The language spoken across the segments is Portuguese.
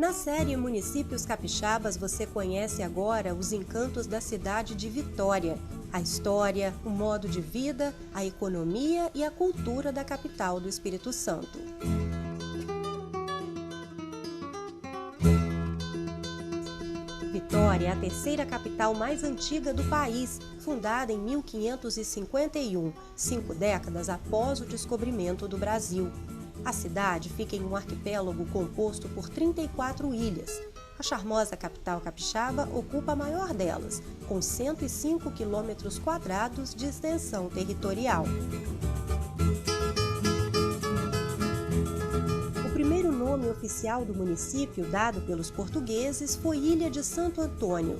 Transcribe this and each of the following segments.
Na série Municípios Capixabas, você conhece agora os encantos da cidade de Vitória, a história, o modo de vida, a economia e a cultura da capital do Espírito Santo. Vitória é a terceira capital mais antiga do país, fundada em 1551, 5 décadas após o descobrimento do Brasil. A cidade fica em um arquipélago composto por 34 ilhas. A charmosa capital capixaba ocupa a maior delas, com 105 quilômetros quadrados de extensão territorial. O primeiro nome oficial do município dado pelos portugueses foi Ilha de Santo Antônio.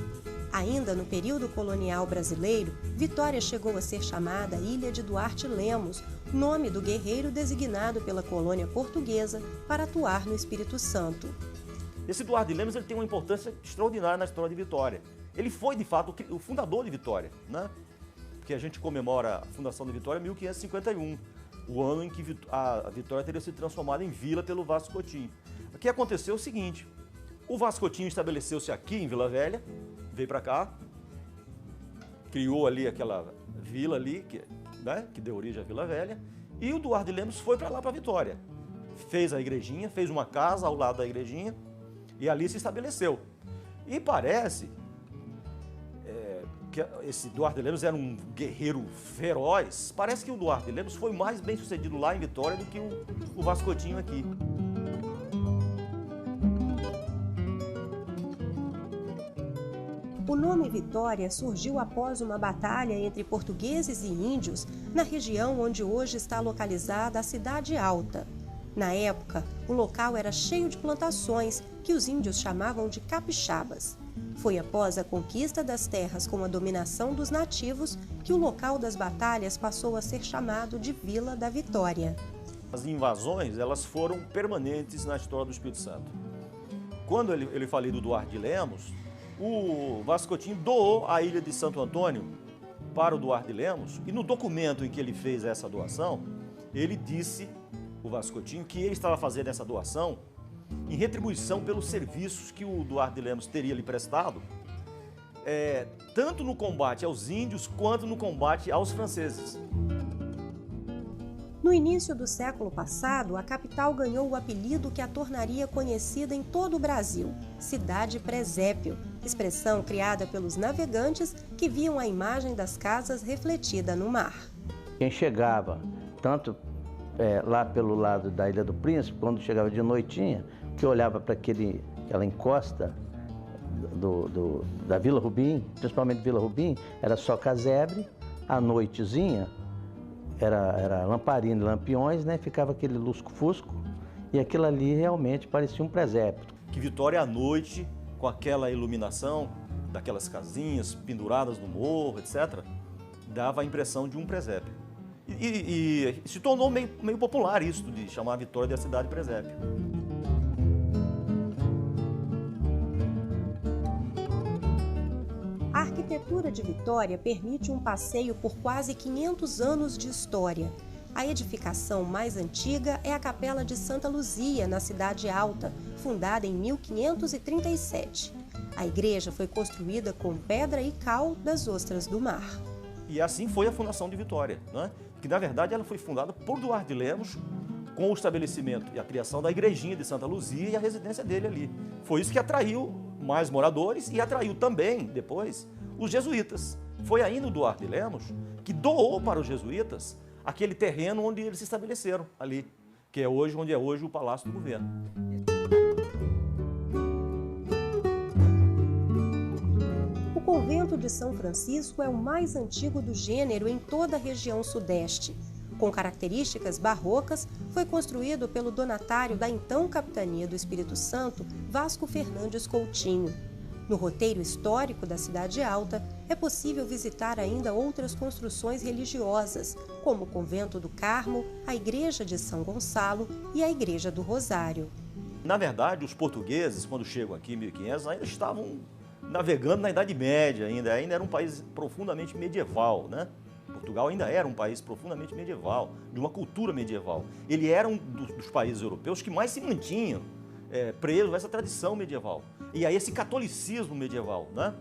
Ainda no período colonial brasileiro, Vitória chegou a ser chamada Ilha de Duarte Lemos, nome do guerreiro designado pela colônia portuguesa para atuar no Espírito Santo. Esse Duarte Lemos ele tem uma importância extraordinária na história de Vitória. Ele foi, de fato, o fundador de Vitória, né? Porque a gente comemora a fundação de Vitória em 1551, o ano em que a Vitória teria sido transformada em vila pelo Vasco Coutinho. O que aconteceu é o seguinte: o Vasco Coutinho estabeleceu-se aqui em Vila Velha, veio para cá, criou ali aquela vila ali, que deu origem à Vila Velha, e o Duarte Lemos foi para lá, para Vitória. Fez a igrejinha, fez uma casa ao lado da igrejinha, e ali se estabeleceu. E parece que esse Duarte Lemos era um guerreiro feroz. Parece que o Duarte Lemos foi mais bem sucedido lá em Vitória do que o Vasco Coutinho aqui. O nome Vitória surgiu após uma batalha entre portugueses e índios na região onde hoje está localizada a Cidade Alta. Na época, o local era cheio de plantações que os índios chamavam de capixabas. Foi após a conquista das terras com a dominação dos nativos que o local das batalhas passou a ser chamado de Vila da Vitória. As invasões, elas foram permanentes na história do Espírito Santo. Quando ele falou do Duarte Lemos, o Vasco Coutinho doou a ilha de Santo Antônio para o Duarte Lemos, e no documento em que ele fez essa doação, ele disse, o Vasco Coutinho, que ele estava fazendo essa doação em retribuição pelos serviços que o Duarte Lemos teria lhe prestado, tanto no combate aos índios quanto no combate aos franceses. No início do século passado, a capital ganhou o apelido que a tornaria conhecida em todo o Brasil, Cidade Presépio, expressão criada pelos navegantes que viam a imagem das casas refletida no mar. Quem chegava, tanto lá pelo lado da Ilha do Príncipe, quando chegava de noitinha, que olhava para aquela encosta da Vila Rubim, principalmente Vila Rubim, era só casebre, à noitezinha, era lamparina e lampiões, né? Ficava aquele lusco-fusco, e aquilo ali realmente parecia um presépio. Que Vitória à noite, com aquela iluminação daquelas casinhas penduradas no morro, etc., dava a impressão de um presépio. E se tornou meio popular isso, de chamar a Vitória de a cidade presépio. A arquitetura de Vitória permite um passeio por quase 500 anos de história. A edificação mais antiga é a Capela de Santa Luzia, na Cidade Alta, fundada em 1537. A igreja foi construída com pedra e cal das ostras do mar. E assim foi a fundação de Vitória, né? Que na verdade ela foi fundada por Duarte Lemos, com o estabelecimento e a criação da igrejinha de Santa Luzia e a residência dele ali. Foi isso que atraiu mais moradores e atraiu também, depois, os jesuítas. Foi ainda o Duarte Lemos que doou para os jesuítas aquele terreno onde eles se estabeleceram ali, que é hoje, onde é hoje o Palácio do Governo. O convento de São Francisco é o mais antigo do gênero em toda a região sudeste. Com características barrocas, foi construído pelo donatário da então Capitania do Espírito Santo, Vasco Fernandes Coutinho. No roteiro histórico da Cidade Alta, é possível visitar ainda outras construções religiosas, como o Convento do Carmo, a Igreja de São Gonçalo e a Igreja do Rosário. Na verdade, os portugueses, quando chegam aqui em 1500, ainda estavam navegando na Idade Média, ainda era um país profundamente medieval, né? Portugal ainda era um país profundamente medieval, de uma cultura medieval. Ele era um dos países europeus que mais se mantinham preso a essa tradição medieval. E aí esse catolicismo medieval, né?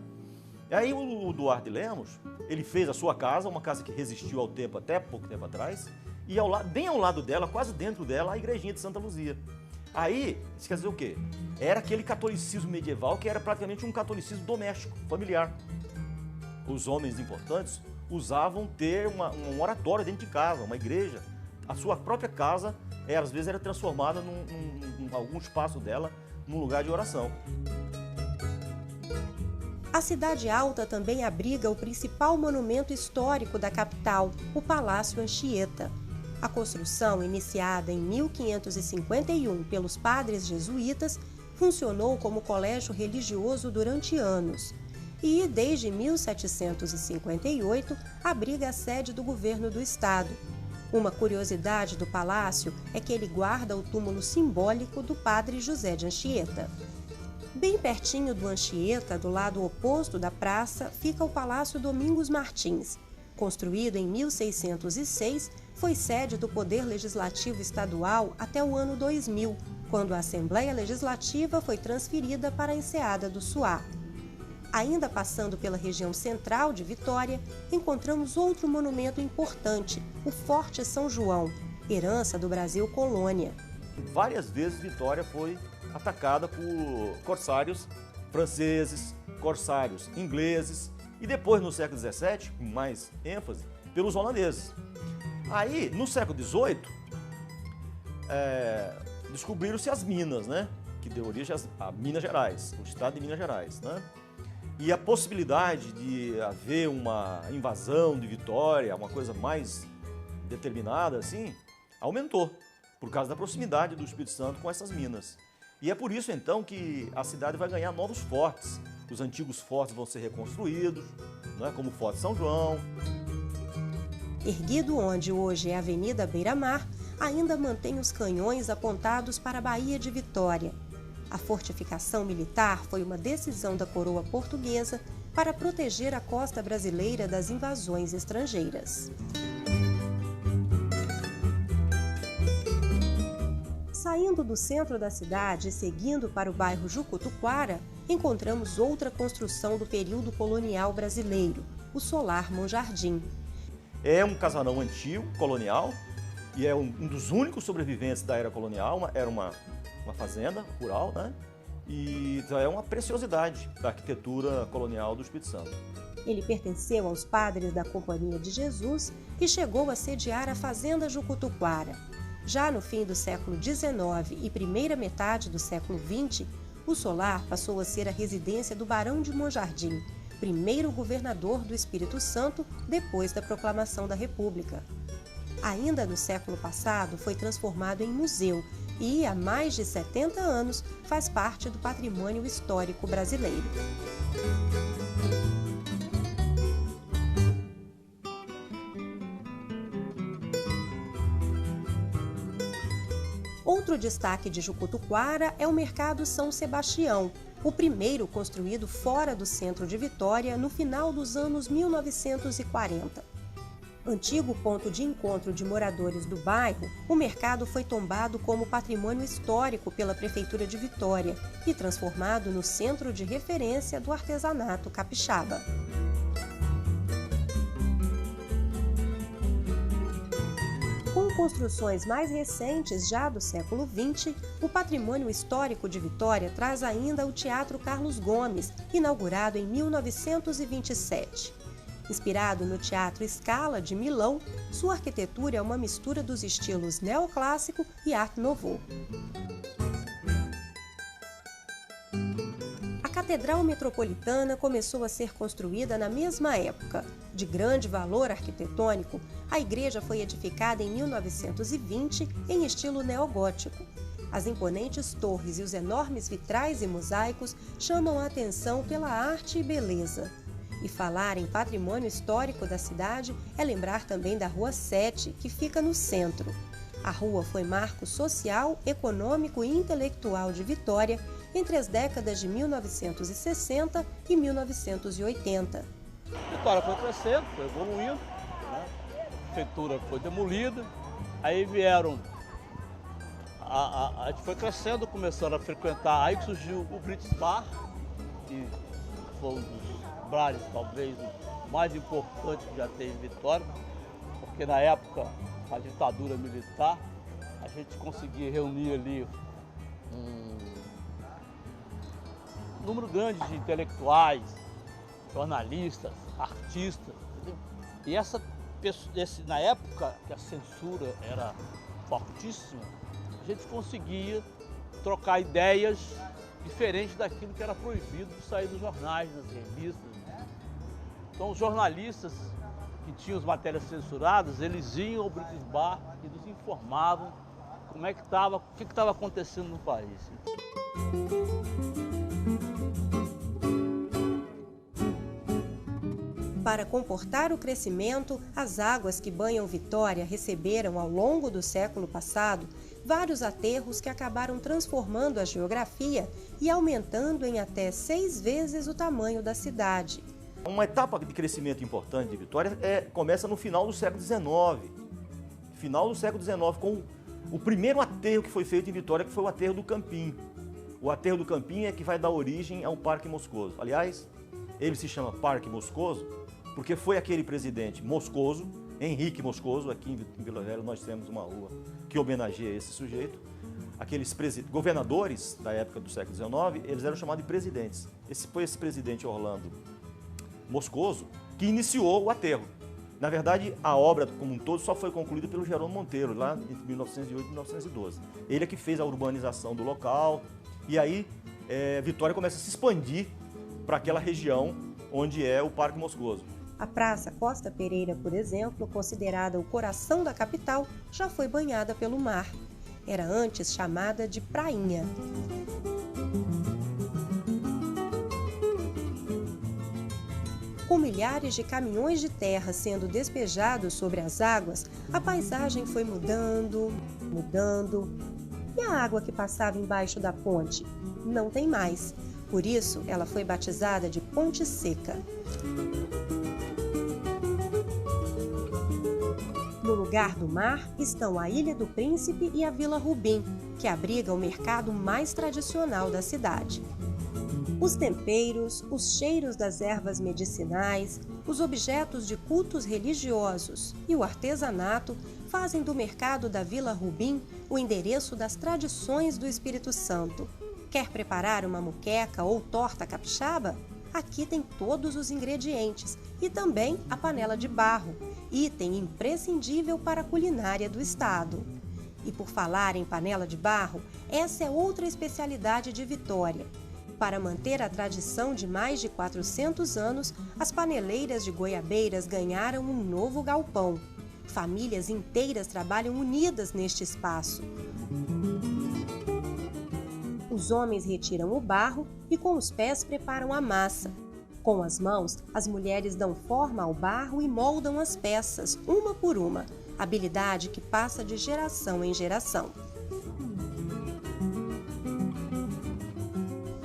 E aí o Duarte de Lemos, ele fez a sua casa, uma casa que resistiu ao tempo até pouco tempo atrás, e bem ao lado dela, quase dentro dela, a igrejinha de Santa Luzia. Aí, isso quer dizer o quê? Era aquele catolicismo medieval que era praticamente um catolicismo doméstico, familiar. Os homens importantes usavam ter um oratório dentro de casa, uma igreja. A sua própria casa, às vezes, era transformada em algum espaço dela num lugar de oração. A Cidade Alta também abriga o principal monumento histórico da capital, o Palácio Anchieta. A construção, iniciada em 1551 pelos padres jesuítas, funcionou como colégio religioso durante anos e, desde 1758, abriga a sede do governo do estado. Uma curiosidade do palácio é que ele guarda o túmulo simbólico do padre José de Anchieta. Bem pertinho do Anchieta, do lado oposto da praça, fica o Palácio Domingos Martins. Construído em 1606, foi sede do Poder Legislativo Estadual até o ano 2000, quando a Assembleia Legislativa foi transferida para a Enseada do Suá. Ainda passando pela região central de Vitória, encontramos outro monumento importante, o Forte São João, herança do Brasil colônia. Várias vezes Vitória foi atacada por corsários franceses, corsários ingleses e depois, no século XVII, com mais ênfase, pelos holandeses. Aí, no século XVIII, descobriram-se as minas, né? Que deu origem a Minas Gerais, o estado de Minas Gerais, né? E a possibilidade de haver uma invasão de Vitória, uma coisa mais determinada, assim, aumentou, por causa da proximidade do Espírito Santo com essas minas. E é por isso, então, que a cidade vai ganhar novos fortes. Os antigos fortes vão ser reconstruídos, né, como o Forte São João. Erguido onde hoje é a Avenida Beira-Mar, ainda mantém os canhões apontados para a Baía de Vitória. A fortificação militar foi uma decisão da coroa portuguesa para proteger a costa brasileira das invasões estrangeiras. Saindo do centro da cidade e seguindo para o bairro Jucutuquara, encontramos outra construção do período colonial brasileiro, o Solar Monjardim. É um casarão antigo, colonial, e é um dos únicos sobreviventes da era colonial. Era uma fazenda rural, né? E é uma preciosidade da arquitetura colonial do Espírito Santo. Ele pertenceu aos padres da Companhia de Jesus e chegou a sediar a Fazenda Jucutuquara. Já no fim do século XIX e primeira metade do século XX, o solar passou a ser a residência do Barão de Monjardim, primeiro governador do Espírito Santo depois da proclamação da República. Ainda no século passado, foi transformado em museu e, há mais de 70 anos, faz parte do patrimônio histórico brasileiro. Outro destaque de Jucutuquara é o Mercado São Sebastião, o primeiro construído fora do centro de Vitória no final dos anos 1940. Antigo ponto de encontro de moradores do bairro, o mercado foi tombado como patrimônio histórico pela Prefeitura de Vitória e transformado no centro de referência do artesanato capixaba. Com construções mais recentes, já do século XX, o patrimônio histórico de Vitória traz ainda o Teatro Carlos Gomes, inaugurado em 1927. Inspirado no Teatro Scala de Milão, sua arquitetura é uma mistura dos estilos neoclássico e Art Nouveau. A Catedral Metropolitana começou a ser construída na mesma época. De grande valor arquitetônico, a igreja foi edificada em 1920 em estilo neogótico. As imponentes torres e os enormes vitrais e mosaicos chamam a atenção pela arte e beleza. E falar em patrimônio histórico da cidade é lembrar também da Rua 7, que fica no centro. A rua foi marco social, econômico e intelectual de Vitória entre as décadas de 1960 e 1980. Vitória foi crescendo, foi evoluindo, né? A prefeitura foi demolida, aí vieram a gente foi crescendo, começando a frequentar. Aí que surgiu o Brits Bar, que foi um dos bares, talvez, o mais importante que já teve em Vitória, porque na época, a ditadura militar, a gente conseguia reunir ali um número grande de intelectuais, jornalistas, artistas. E na época que a censura era fortíssima, a gente conseguia trocar ideias diferentes daquilo que era proibido de sair dos jornais, nas revistas. Então os jornalistas que tinham as matérias censuradas, eles iam ao Brits Bar e nos informavam como é que estava, o que estava acontecendo no país. Para comportar o crescimento, as águas que banham Vitória receberam ao longo do século passado vários aterros que acabaram transformando a geografia e aumentando em até 6 vezes o tamanho da cidade. Uma etapa de crescimento importante de Vitória começa no final do século XIX. Final do século XIX, com o primeiro aterro que foi feito em Vitória, que foi o aterro do Campim. O aterro do Campim é que vai dar origem ao Parque Moscoso. Aliás, ele se chama Parque Moscoso porque foi aquele presidente Moscoso, Henrique Moscoso, aqui em Vila Velha nós temos uma rua que homenageia esse sujeito. Aqueles governadores da época do século XIX, eles eram chamados de presidentes. Foi esse presidente Orlando Moscoso que iniciou o aterro. Na verdade, a obra como um todo só foi concluída pelo Jerônimo Monteiro, lá entre 1908 e 1912. Ele é que fez a urbanização do local e aí Vitória começa a se expandir para aquela região onde é o Parque Moscoso. A Praça Costa Pereira, por exemplo, considerada o coração da capital, já foi banhada pelo mar. Era antes chamada de Prainha. Com milhares de caminhões de terra sendo despejados sobre as águas, a paisagem foi mudando. E a água que passava embaixo da ponte? Não tem mais. Por isso, ela foi batizada de Ponte Seca. No lugar do mar estão a Ilha do Príncipe e a Vila Rubim, que abriga o mercado mais tradicional da cidade. Os temperos, os cheiros das ervas medicinais, os objetos de cultos religiosos e o artesanato fazem do mercado da Vila Rubim o endereço das tradições do Espírito Santo. Quer preparar uma moqueca ou torta capixaba? Aqui tem todos os ingredientes e também a panela de barro, item imprescindível para a culinária do estado. E por falar em panela de barro, essa é outra especialidade de Vitória. Para manter a tradição de mais de 400 anos, as paneleiras de Goiabeiras ganharam um novo galpão. Famílias inteiras trabalham unidas neste espaço. Os homens retiram o barro e com os pés preparam a massa. Com as mãos, as mulheres dão forma ao barro e moldam as peças, uma por uma, habilidade que passa de geração em geração.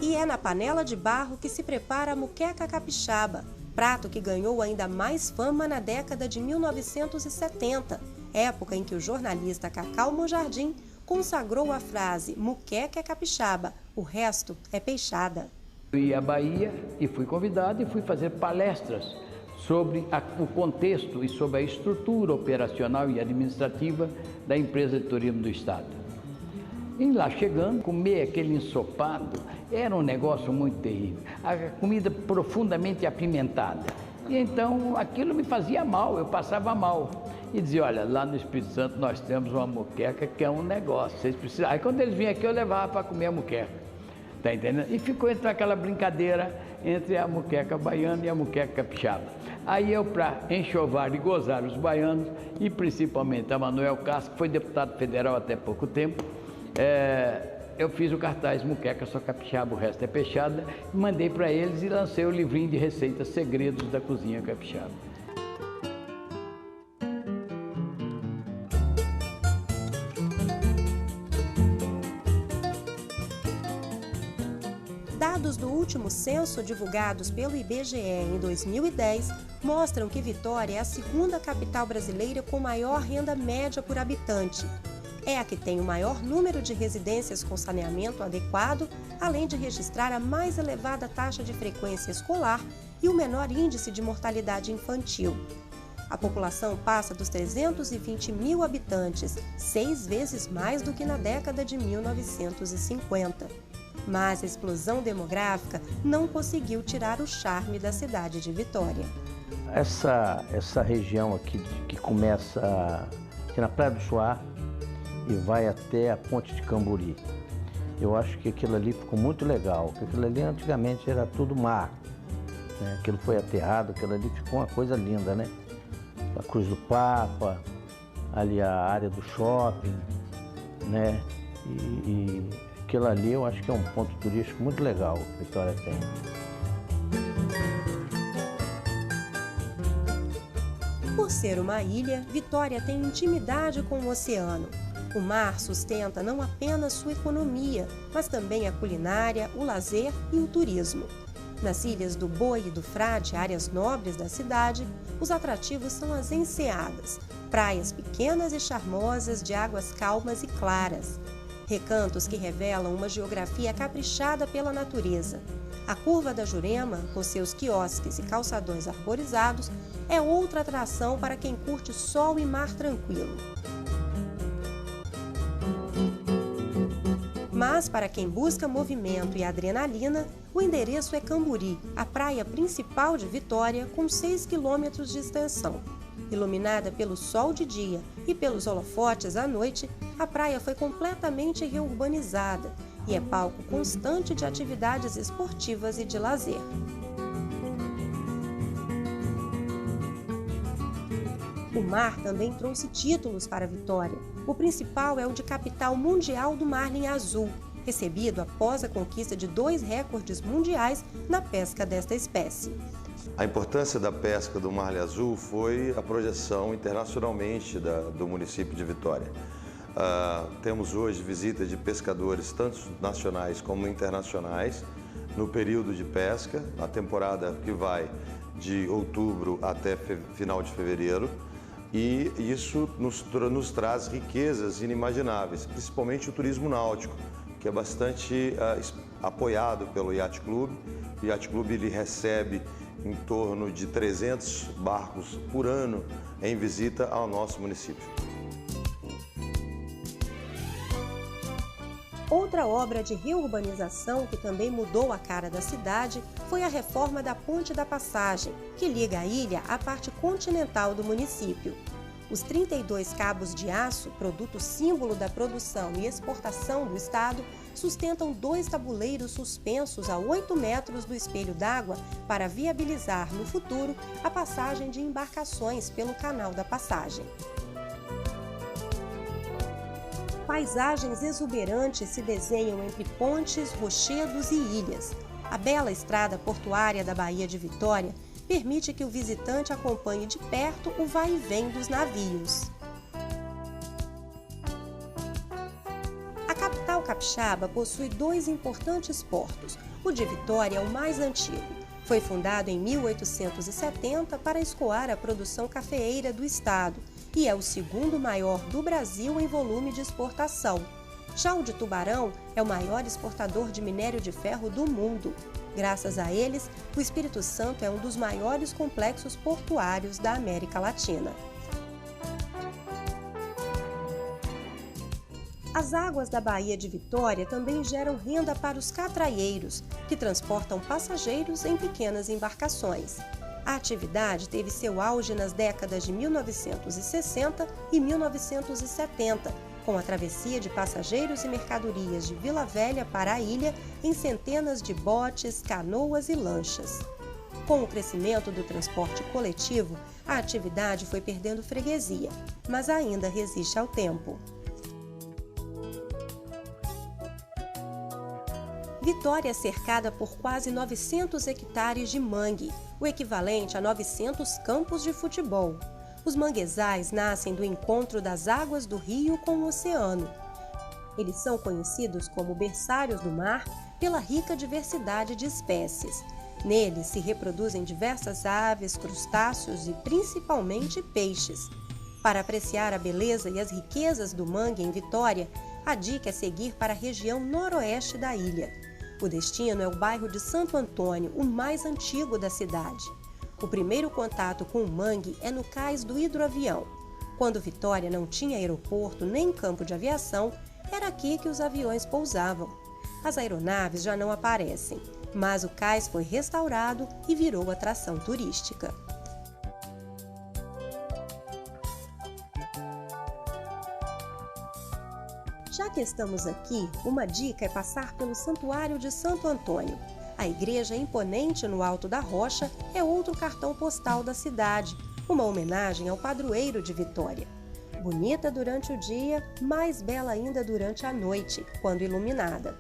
E é na panela de barro que se prepara a moqueca capixaba, prato que ganhou ainda mais fama na década de 1970, época em que o jornalista Cacau Monjardim consagrou a frase "Muqueca é capixaba, o resto é peixada". Eu ia à Bahia e fui convidado e fui fazer palestras sobre o contexto e sobre a estrutura operacional e administrativa da empresa de turismo do estado. E lá chegando, comer aquele ensopado era um negócio muito terrível. A comida profundamente apimentada. E então aquilo me fazia mal, eu passava mal. E dizia, olha, lá no Espírito Santo nós temos uma moqueca que é um negócio, vocês precisam... Aí quando eles vinham aqui eu levava para comer a moqueca, tá entendendo? E ficou entre aquela brincadeira entre a moqueca baiana e a moqueca capixaba. Aí eu, para enxovar e gozar os baianos, e principalmente a Manuel Castro, que foi deputado federal até pouco tempo, eu fiz o cartaz "Muqueca só capixaba, o resto é peixada", mandei para eles e lancei o livrinho de receitas segredos da cozinha capixaba. Dados do último censo divulgados pelo IBGE em 2010 mostram que Vitória é a segunda capital brasileira com maior renda média por habitante. É a que tem o maior número de residências com saneamento adequado, além de registrar a mais elevada taxa de frequência escolar e o menor índice de mortalidade infantil. A população passa dos 320 mil habitantes, 6 vezes mais do que na década de 1950. Mas a explosão demográfica não conseguiu tirar o charme da cidade de Vitória. Essa região aqui que começa aqui na Praia do Chuá e vai até a Ponte de Camburi, eu acho que aquilo ali ficou muito legal, porque aquilo ali antigamente era tudo mar, né? Aquilo foi aterrado, aquilo ali ficou uma coisa linda, né? A Cruz do Papa, ali a área do shopping, né? E aquilo ali eu acho que é um ponto turístico muito legal que Vitória tem. Por ser uma ilha, Vitória tem intimidade com o oceano. O mar sustenta não apenas sua economia, mas também a culinária, o lazer e o turismo. Nas ilhas do Boi e do Frade, áreas nobres da cidade, os atrativos são as enseadas, praias pequenas e charmosas de águas calmas e claras. Recantos que revelam uma geografia caprichada pela natureza. A Curva da Jurema, com seus quiosques e calçadões arborizados, é outra atração para quem curte sol e mar tranquilo. Mas, para quem busca movimento e adrenalina, o endereço é Camburi, a praia principal de Vitória, com 6 quilômetros de extensão. Iluminada pelo sol de dia e pelos holofotes à noite, a praia foi completamente reurbanizada e é palco constante de atividades esportivas e de lazer. O mar também trouxe títulos para Vitória. O principal é o de capital mundial do marlin azul, recebido após a conquista de 2 recordes mundiais na pesca desta espécie. A importância da pesca do marlin azul foi a projeção internacionalmente do município de Vitória. Temos hoje visita de pescadores, tanto nacionais como internacionais, no período de pesca, a temporada que vai de outubro até final de fevereiro. E isso nos traz riquezas inimagináveis, principalmente o turismo náutico, que é bastante apoiado pelo Yacht Club. O Yacht Club ele recebe em torno de 300 barcos por ano em visita ao nosso município. Outra obra de reurbanização que também mudou a cara da cidade foi a reforma da Ponte da Passagem, que liga a ilha à parte continental do município. Os 32 cabos de aço, produto símbolo da produção e exportação do estado, sustentam 2 tabuleiros suspensos a 8 metros do espelho d'água para viabilizar, no futuro, a passagem de embarcações pelo Canal da Passagem. Paisagens exuberantes se desenham entre pontes, rochedos e ilhas. A bela estrada portuária da Baía de Vitória permite que o visitante acompanhe de perto o vai e vem dos navios. A capital capixaba possui 2 importantes portos. O de Vitória é o mais antigo. Foi fundado em 1870 para escoar a produção cafeeira do estado e é o 2º maior do Brasil em volume de exportação. Já o de Tubarão é o maior exportador de minério de ferro do mundo. Graças a eles, o Espírito Santo é um dos maiores complexos portuários da América Latina. As águas da Baía de Vitória também geram renda para os catraieiros, que transportam passageiros em pequenas embarcações. A atividade teve seu auge nas décadas de 1960 e 1970, com a travessia de passageiros e mercadorias de Vila Velha para a ilha em centenas de botes, canoas e lanchas. Com o crescimento do transporte coletivo, a atividade foi perdendo freguesia, mas ainda resiste ao tempo. Vitória é cercada por quase 900 hectares de mangue, o equivalente a 900 campos de futebol. Os manguezais nascem do encontro das águas do rio com o oceano. Eles são conhecidos como berçários do mar pela rica diversidade de espécies. Neles se reproduzem diversas aves, crustáceos e principalmente peixes. Para apreciar a beleza e as riquezas do mangue em Vitória, a dica é seguir para a região noroeste da ilha. O destino é o bairro de Santo Antônio, o mais antigo da cidade. O primeiro contato com o mangue é no cais do hidroavião. Quando Vitória não tinha aeroporto nem campo de aviação, era aqui que os aviões pousavam. As aeronaves já não aparecem, mas o cais foi restaurado e virou atração turística. Já que estamos aqui, uma dica é passar pelo Santuário de Santo Antônio. A igreja imponente no alto da rocha é outro cartão postal da cidade, uma homenagem ao padroeiro de Vitória. Bonita durante o dia, mais bela ainda durante a noite, quando iluminada.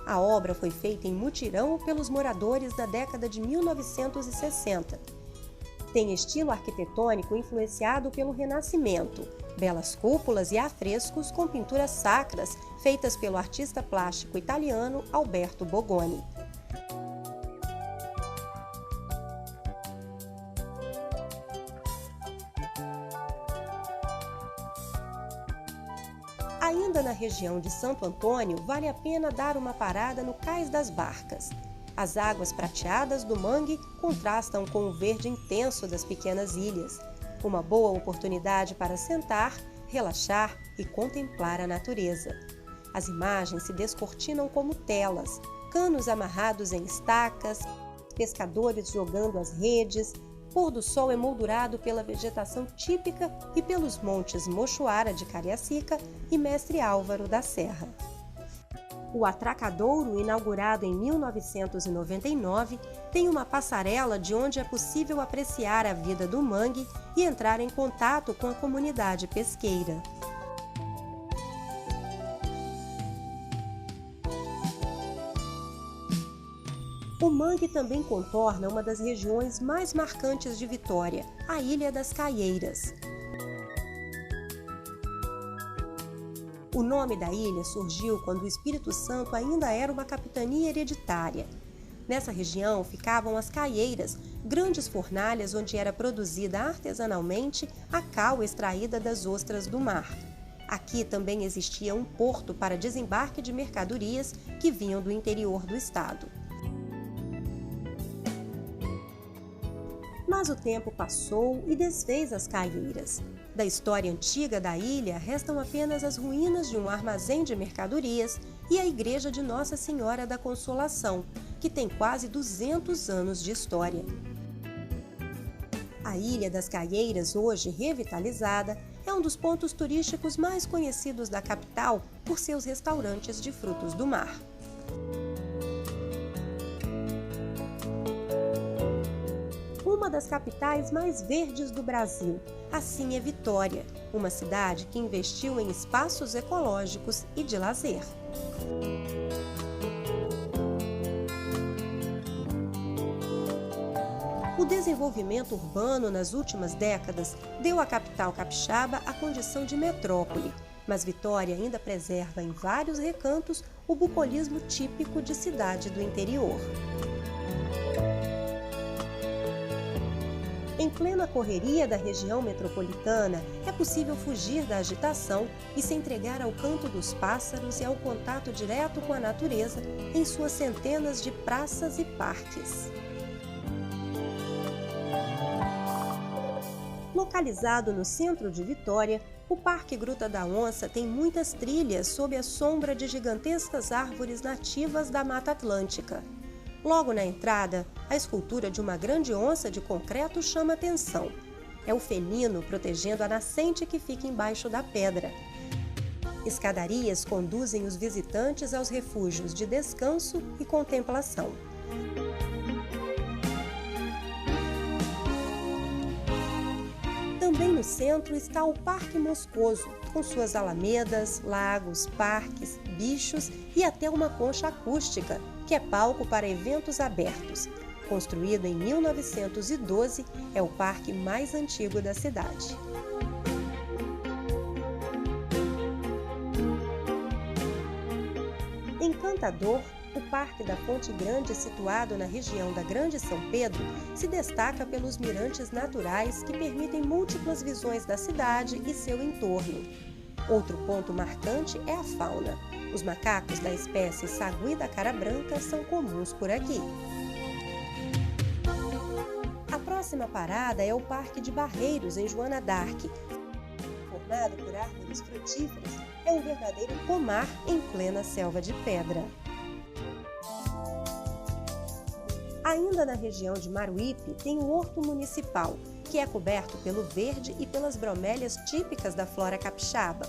A obra foi feita em mutirão pelos moradores da década de 1960. Tem estilo arquitetônico influenciado pelo Renascimento, belas cúpulas e afrescos com pinturas sacras feitas pelo artista plástico italiano Alberto Bogoni. Ainda na região de Santo Antônio, vale a pena dar uma parada no Cais das Barcas. As águas prateadas do mangue contrastam com o verde intenso das pequenas ilhas. Uma boa oportunidade para sentar, relaxar e contemplar a natureza. As imagens se descortinam como telas, canos amarrados em estacas, pescadores jogando as redes, pôr do sol emoldurado pela vegetação típica e pelos montes Mochoara de Cariacica e Mestre Álvaro da Serra. O Atracadouro, inaugurado em 1999, tem uma passarela de onde é possível apreciar a vida do mangue e entrar em contato com a comunidade pesqueira. O mangue também contorna uma das regiões mais marcantes de Vitória, a Ilha das Caieiras. O nome da ilha surgiu quando o Espírito Santo ainda era uma capitania hereditária. Nessa região ficavam as caieiras, grandes fornalhas onde era produzida artesanalmente a cal extraída das ostras do mar. Aqui também existia um porto para desembarque de mercadorias que vinham do interior do estado. Mas o tempo passou e desfez as caieiras. Da história antiga da ilha, restam apenas as ruínas de um armazém de mercadorias e a igreja de Nossa Senhora da Consolação, que tem quase 200 anos de história. A Ilha das Caieiras, hoje revitalizada, é um dos pontos turísticos mais conhecidos da capital por seus restaurantes de frutos do mar. Uma das capitais mais verdes do Brasil, assim é Vitória, uma cidade que investiu em espaços ecológicos e de lazer. O desenvolvimento urbano nas últimas décadas deu à capital capixaba a condição de metrópole, mas Vitória ainda preserva em vários recantos o bucolismo típico de cidade do interior. Em plena correria da região metropolitana, é possível fugir da agitação e se entregar ao canto dos pássaros e ao contato direto com a natureza em suas centenas de praças e parques. Localizado no centro de Vitória, o Parque Gruta da Onça tem muitas trilhas sob a sombra de gigantescas árvores nativas da Mata Atlântica. Logo na entrada, a escultura de uma grande onça de concreto chama atenção. É o felino protegendo a nascente que fica embaixo da pedra. Escadarias conduzem os visitantes aos refúgios de descanso e contemplação. Também no centro está o Parque Moscoso, com suas alamedas, lagos, parques, bichos e até uma concha acústica, que é palco para eventos abertos. Construído em 1912, é o parque mais antigo da cidade. Encantador o Parque da Fonte Grande, situado na região da Grande São Pedro, se destaca pelos mirantes naturais que permitem múltiplas visões da cidade e seu entorno. Outro ponto marcante é a fauna. Os macacos da espécie sagui da cara branca são comuns por aqui. A próxima parada é o Parque de Barreiros, em Joana d'Arc. Formado por árvores frutíferas, é um verdadeiro pomar em plena selva de pedra. Ainda na região de Maruípe, tem o Horto Municipal, que é coberto pelo verde e pelas bromélias típicas da flora capixaba.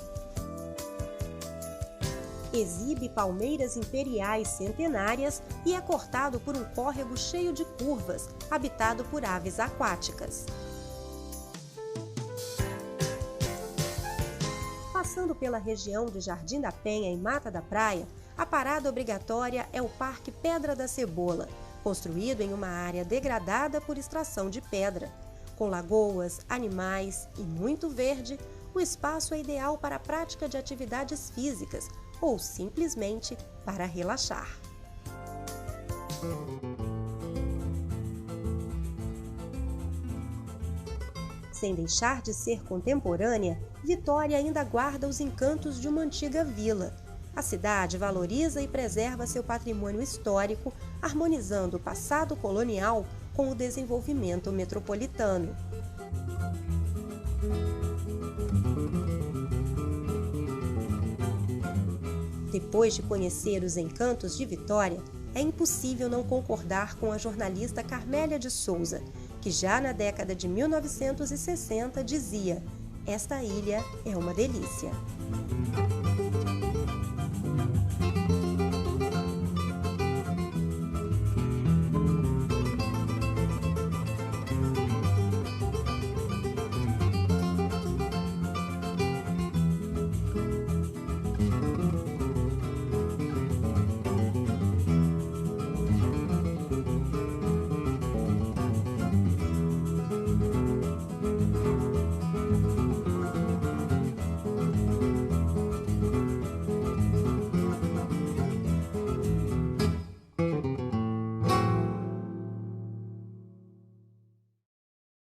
Exibe palmeiras imperiais centenárias e é cortado por um córrego cheio de curvas, habitado por aves aquáticas. Passando pela região de Jardim da Penha e Mata da Praia, a parada obrigatória é o Parque Pedra da Cebola, construído em uma área degradada por extração de pedra. Com lagoas, animais e muito verde, o espaço é ideal para a prática de atividades físicas ou simplesmente para relaxar. Sem deixar de ser contemporânea, Vitória ainda guarda os encantos de uma antiga vila. A cidade valoriza e preserva seu patrimônio histórico, harmonizando o passado colonial com o desenvolvimento metropolitano. Depois de conhecer os encantos de Vitória, é impossível não concordar com a jornalista Carmélia de Souza, que já na década de 1960 dizia: "Esta ilha é uma delícia".